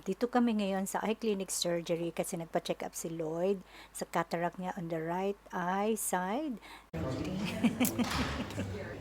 Dito kami ngayon sa eye clinic surgery kasi nagpa-check up si Lloyd sa cataract niya on the right eye side.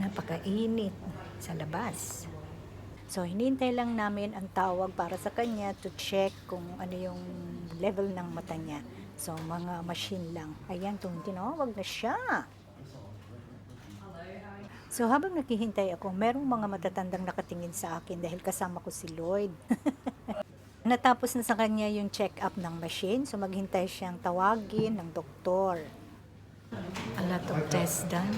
Napakainit sa labas. So, hinihintay lang namin ang tawag para sa kanya to check kung ano yung level ng mata niya. So, mga machine lang. Ayan, tinawag na siya. So, habang naghihintay ako, merong mga matatandang nakatingin sa akin dahil kasama ko si Lloyd. Natapos na sa kanya yung check-up ng machine, so maghintay siyang tawagin ng doktor. A lot of tests done,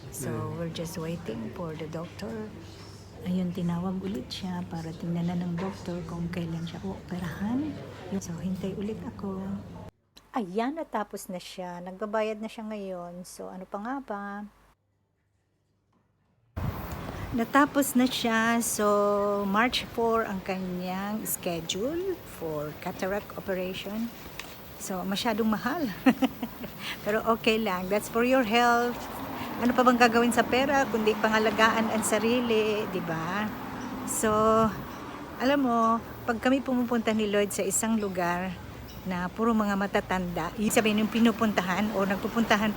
so we're just waiting for the doctor. Ayun, tinawag ulit siya para tingnan na ng doktor kung kailan siya operahan. So, hintay ulit ako. Ayan, natapos na siya. Nagbabayad na siya ngayon. So, ano pa nga ba? Natapos na siya. So, March 4 ang kanyang schedule for cataract operation. So, masyadong mahal. Pero okay lang. That's for your health. Ano pa bang gagawin sa pera kundi pangalagaan ang sarili, di ba? So, alam mo, pag kami pumupunta ni Lloyd sa isang lugar na puro mga matatanda, yung sabihin yung pinupuntahan o nagpupuntahan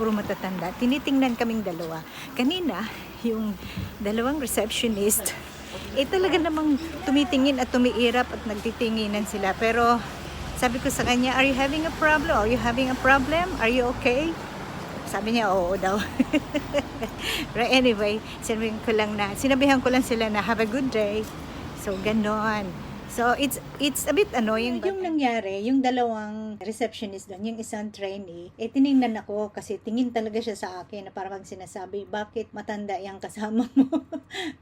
puro matatanda, tinitingnan kaming dalawa. Kanina, yung dalawang receptionist, talaga namang tumitingin at tumiirap at nagtitinginan sila. Pero, sabi ko sa kanya, are you having a problem? Are you having a problem? Are you okay? Sabi niya, oo daw. But anyway, sinabihan ko lang sila na have a good day. So, ganon. So, it's a bit annoying. Yung nangyari, yung dalawang receptionist doon, yung isang trainee, tiningnan ako kasi tingin talaga siya sa akin na parang sinasabi, bakit matanda yung kasama mo?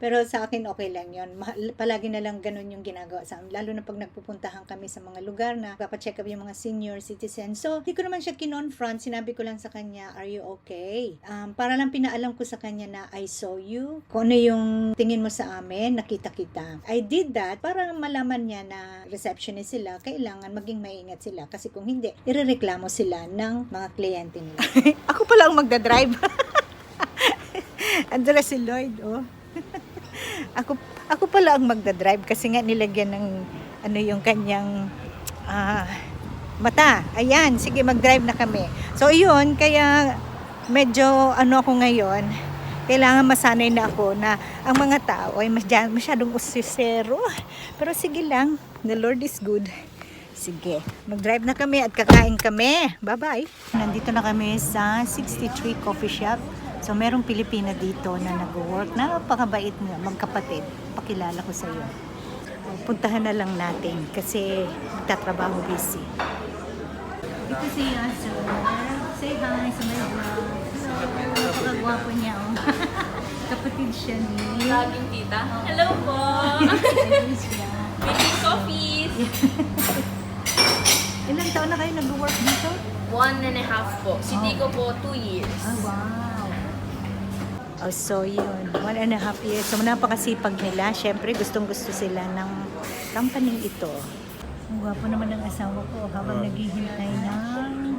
Pero sa akin, okay lang yun. Palagi na lang ganun yung ginagawa sa amin. Lalo na pag nagpupuntahan kami sa mga lugar na papacheck up yung mga senior citizens. So, di ko naman siya kinonfront. Sinabi ko lang sa kanya, are you okay? Para lang pinaalam ko sa kanya na I saw you. Kung ano yung tingin mo sa amin, nakita kita. I did that para malaman niya na receptionist sila, kailangan maging maingat sila kasi kung hindi, irereklamo sila ng mga kliyente nila. Ako pala ang magdadrive. Andra si Lloyd, oh. ako pala ang magdadrive kasi nga nilagyan ng ano yung kanyang mata. Ayan, sige mag-drive na kami. So yun, kaya medyo ako ngayon, kailangan masanay na ako na ang mga tao ay masyadong usisero. Pero sige lang, the Lord is good. Sige, mag-drive na kami at kakain kami. Bye-bye. Nandito na kami sa 63 Coffee Shop. So, merong Pilipina dito na nag-work. Napakabait nga, magkapatid. Pakilala ko sa iyo. Puntahan na lang natin kasi magtatrabaho busy. Ito si Yasser. Say hi sa my vlog. Napakagwapo niya, oh. Kapatid siya ni Laging tita. Hello po! Making coffees! Ilang taon na kayo nag-work dito? 1.5 po. Si Tico po, 2 years. Oh, wow. Oh, so yun. 1.5 years. So, napakasipag nila. Siyempre, gustong-gusto sila ng company ito. Ang gwapo naman ng asawa ko habang naghihintay ng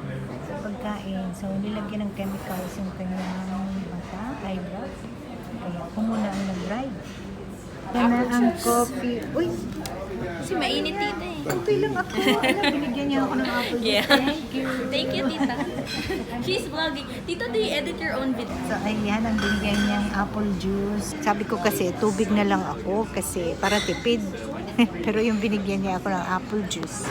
pagkain. So, nilagyan ng chemicals yung kanyang mata, eyebrow. Kaya ako muna ang nag-drive. Yan na ang coffee. Uy! Kasi mainit tita eh. Okay lang ako. Alam, binigyan niya ako ng apple juice. Yeah. Thank you. Thank you, tita. She's vlogging. Tita, do you edit your own video? So, ayan, ang binigyan niyang apple juice. Sabi ko kasi, tubig na lang ako kasi para tipid. Pero yung binigyan niya ako ng apple juice.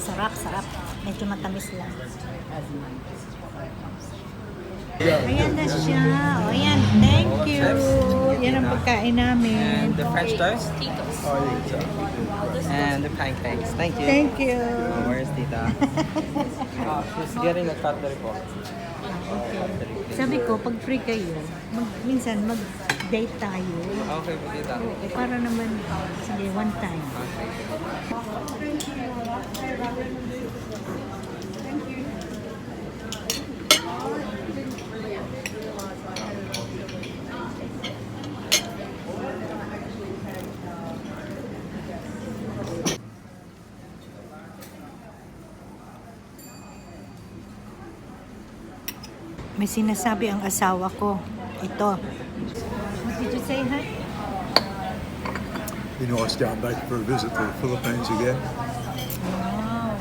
Sarap, sarap. Medyo matamis lang. Ayan na siya. O, ayan. Thank you. Yan ang pagkain namin. And the French toast? Titos. And the pancakes. Thank you. Thank you. Where's Tita? She's getting a cutlery po. Sabi ko, pag free kayo, minsan mag-date tayo. Okay po, Tita. Okay, para naman, sige, one time. May sinasabi ang asawa ko. Ito. What did you say, hi? Be nice going back for a visit to the Philippines again. Wow.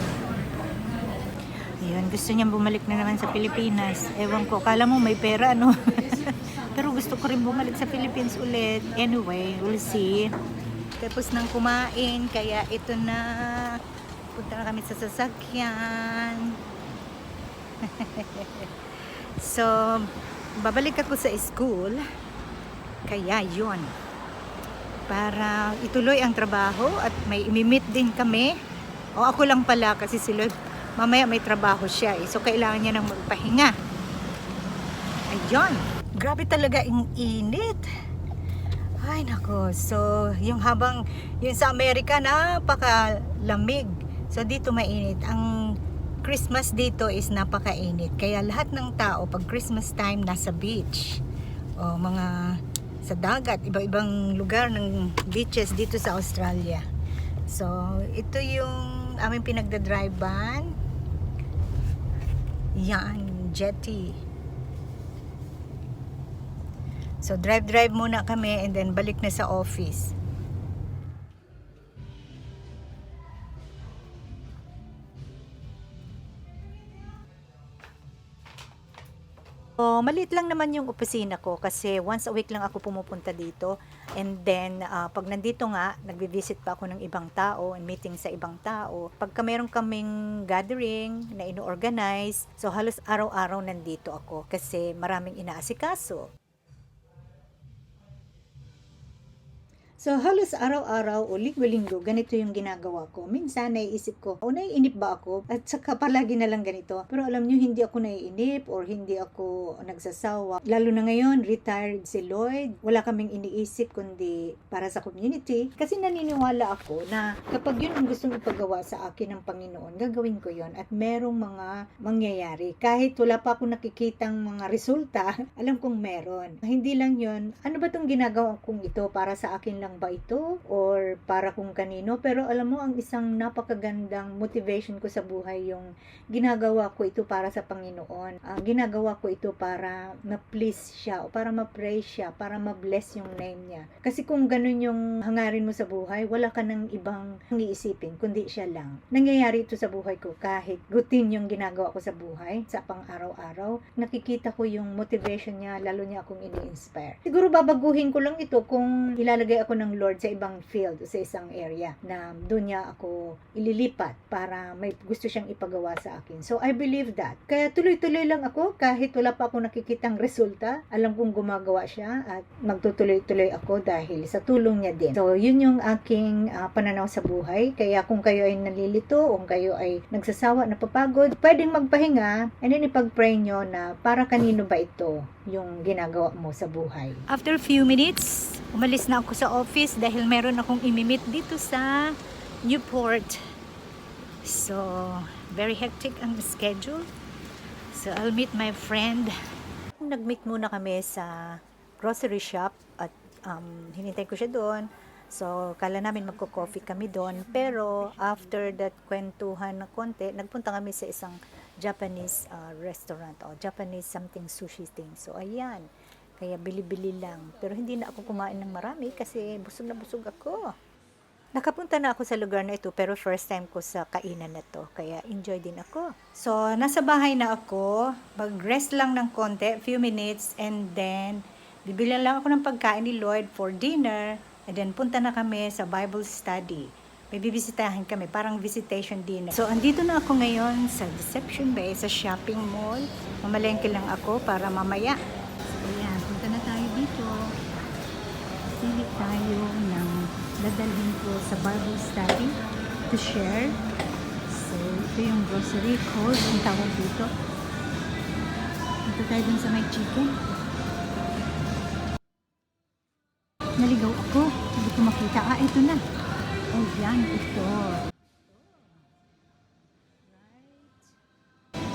Ayun, gusto niyang bumalik na naman sa Pilipinas. Ewan ko, kala mo may pera, no? Pero gusto ko rin bumalik sa Philippines ulit. Anyway, we'll see. Tapos nang kumain, kaya ito na. Punta na kami sa sasakyan. So, babalik ako sa school. Kaya yun. Para ituloy ang trabaho at may imimit din kami. O ako lang pala kasi si Lord, mamaya may trabaho siya eh. So kailangan niya nang magpahinga. Ayun. Grabe talaga ang init. Ay nako. So yung sa Amerika napakalamig. So dito mainit. Ang Christmas dito is napakainit. Kaya lahat ng tao pag Christmas time nasa beach. O mga sa dagat, iba-ibang lugar ng beaches dito sa Australia. So, ito yung aming pinagdadrivean. Yan, jetty. So, drive muna kami and then balik na sa office. So, maliit lang naman yung opisina ko kasi once a week lang ako pumupunta dito. And then, pag nandito nga, nagbe-visit pa ako ng ibang tao and meeting sa ibang tao. Pagka meron kaming gathering na ino-organize, so halos araw-araw nandito ako kasi maraming inaasikaso. So, halos araw-araw o linggo-linggo, ganito yung ginagawa ko. Minsan, naiisip ko, naiinip ba ako? At saka palagi na lang ganito. Pero alam nyo, hindi ako naiinip or hindi ako nagsasawa. Lalo na ngayon, retired si Lloyd. Wala kaming iniisip kundi para sa community. Kasi naniniwala ako na kapag yun ang gustong ipagawa sa akin ng Panginoon, gagawin ko yun. At merong mga mangyayari. Kahit wala pa ako nakikitang mga resulta, alam kong meron. Hindi lang yun, ano ba itong ginagawa kong ito para sa akin lang ba ito or para kung kanino, pero alam mo ang isang napakagandang motivation ko sa buhay yung ginagawa ko ito para sa Panginoon. Ginagawa ko ito para ma-please siya o para ma-praise siya, para ma-bless yung name niya. Kasi kung ganun yung hangarin mo sa buhay, wala ka ng ibang iisipin kundi siya lang. Nangyayari ito sa buhay ko kahit routine yung ginagawa ko sa buhay, sa pang-araw-araw. Nakikita ko yung motivation niya, lalo niya akong ini-inspire. Siguro babaguhin ko lang ito kung ilalagay ako ng Lord sa ibang field, sa isang area na doon niya ako ililipat para may gusto siyang ipagawa sa akin. So, I believe that. Kaya tuloy-tuloy lang ako kahit wala pa ako nakikitang resulta. Alam kong gumagawa siya at magtutuloy-tuloy ako dahil sa tulong niya din. So, yun yung aking pananaw sa buhay. Kaya kung kayo ay nalilito o kung kayo ay nagsasawa, napapagod, pwedeng magpahinga and then ipag-pray nyo na para kanino ba ito yung ginagawa mo sa buhay. After a few minutes, umalis na ako sa office dahil meron akong imimit dito sa Newport. So, very hectic ang schedule. So, I'll meet my friend. Nag-meet muna kami sa grocery shop at hinintay ko siya doon. So, kala namin magko-coffee kami doon. Pero, after that kwentuhan na konti, nagpunta kami sa isang Japanese restaurant o Japanese something sushi thing. So, ayan. Kaya bili-bili lang. Pero hindi na ako kumain ng marami kasi busog na busog ako. Nakapunta na ako sa lugar na ito pero first time ko sa kainan na to. Kaya enjoy din ako. So, nasa bahay na ako. Mag-rest lang ng konti, few minutes. And then, bibilan lang ako ng pagkain ni Lloyd for dinner. And then, punta na kami sa Bible study. May bibisitahin kami, parang visitation dinner. So, andito na ako ngayon sa Deception Bay, sa shopping mall. Mamalengke lang ako para mamaya. Ayan, punta na tayo dito. Pili tayo ng dadalhin ko sa Bible study to share. So, ito yung grocery code, ang tawag dito. Punta tayo dun sa may chicken. Naligaw ako. Hindi ko makita. Ito na. Oh, yan. Ito.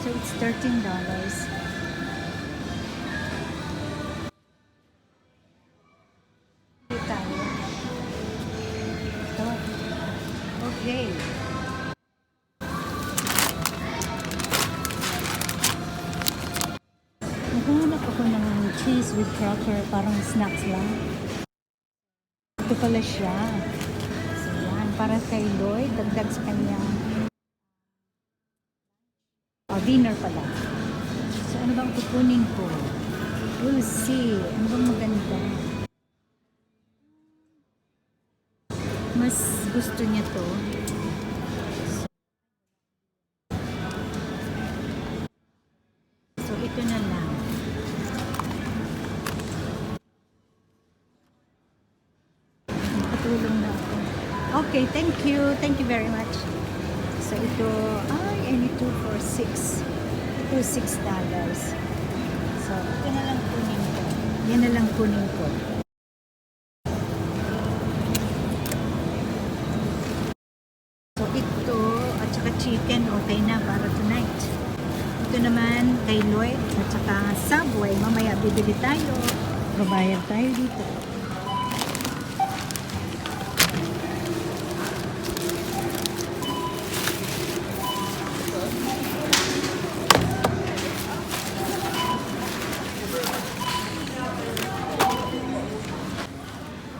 So, it's $13. Okay. Naghahanap ako ng cheese with cracker, parang snacks lang. Ito pala siya. para kay Lloyd, dagdag sa kanyang dinner pala. So, ano bang kukunin ko? We'll see. Ano bang maganda? Mas gusto niya to. So, ito na lang. Nakatulong na ako. Okay, thank you. Thank you very much. So, ito, I need 2 for 6. Ito, $6. So, ito na lang kunin ko. Yan na lang kunin ko. So, ito, at saka chicken, okay na para tonight. Ito naman, kay Lloyd, at saka Subway. Mamaya, bibili tayo. Babayad tayo dito.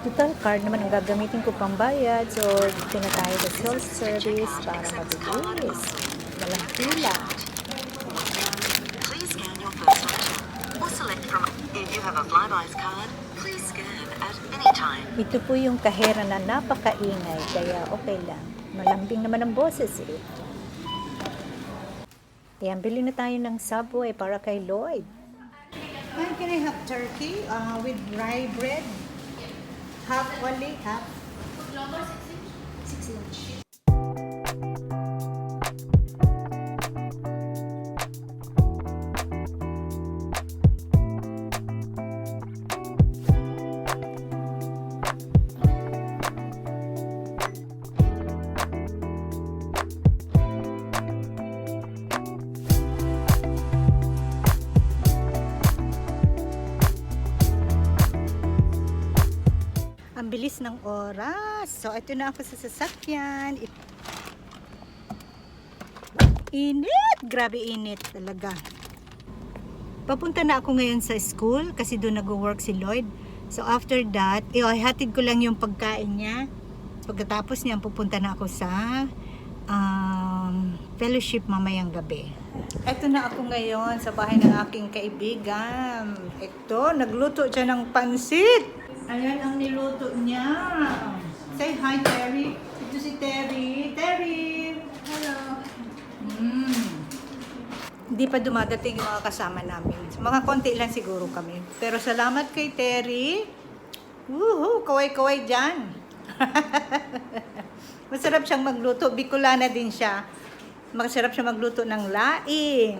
Total card naman ang gagamitin ko pambayad. So, dito na tayo sa self-service para mabilis. Walang pila. Please scan your personal check or select from. If you have a Flybuys card, please scan at any time. Ito po yung kahera na napakaingay, kaya okay lang. Malambing naman ang boses eh. Ayan, bili na tayo ng Subway para kay Lloyd. Can I have turkey with rye bread? Half only, half? 6 inch. Ang bilis ng oras. So, ito na ako sa sasakyan. Init! Grabe init talaga. Papunta na ako ngayon sa school kasi doon nag-work si Lloyd. So, after that, hatid ko lang yung pagkain niya. Pagkatapos niya, pupunta na ako sa fellowship mamayang gabi. Ito na ako ngayon sa bahay ng aking kaibigan. Ito, nagluto siya ng pansit. Ayan ang niluto niya. Say hi, Terry. Ito si Terry. Terry! Hello. Hindi pa dumadating yung mga kasama namin. Mga konti lang siguro kami. Pero salamat kay Terry. Woohoo! Kaway-kaway dyan. Masarap siyang magluto. Bicolana din siya. Masarap siya magluto ng laing.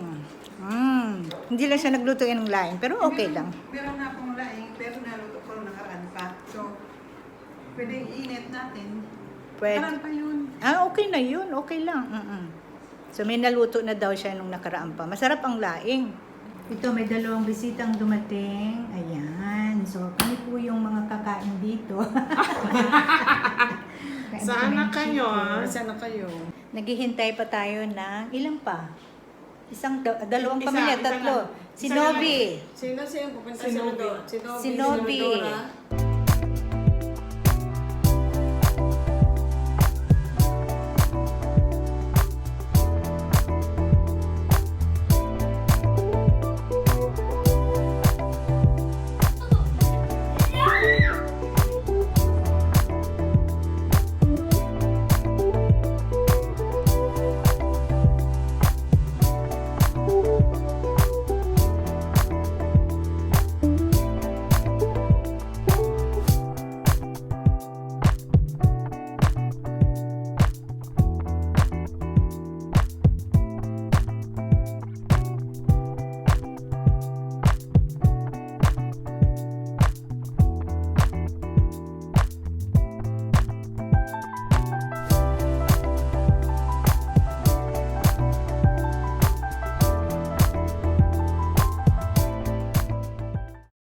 Hindi lang siya nagluto ng laing. Pero okay lang. Meron na akong laing, pero naluto ko nakaraan pa. So, pwede i-init natin. Nakaraan pa yun. Okay na yun. Okay lang. So, may naluto na daw siya nung nakaraan pa. Masarap ang laing. Ito, may dalawang bisitang dumating. Ayan. So, kami po yung mga kakain dito. Kain Sana kami ng kayo, chicken. sana kayo. Naghihintay pa tayo ng ilan pa? Dalawang Isa, pamilya, isa tatlo. lang. Si Isa Nobi. Sino pupunta Si sa Nobi. Senador? Si Nobi. Senadora.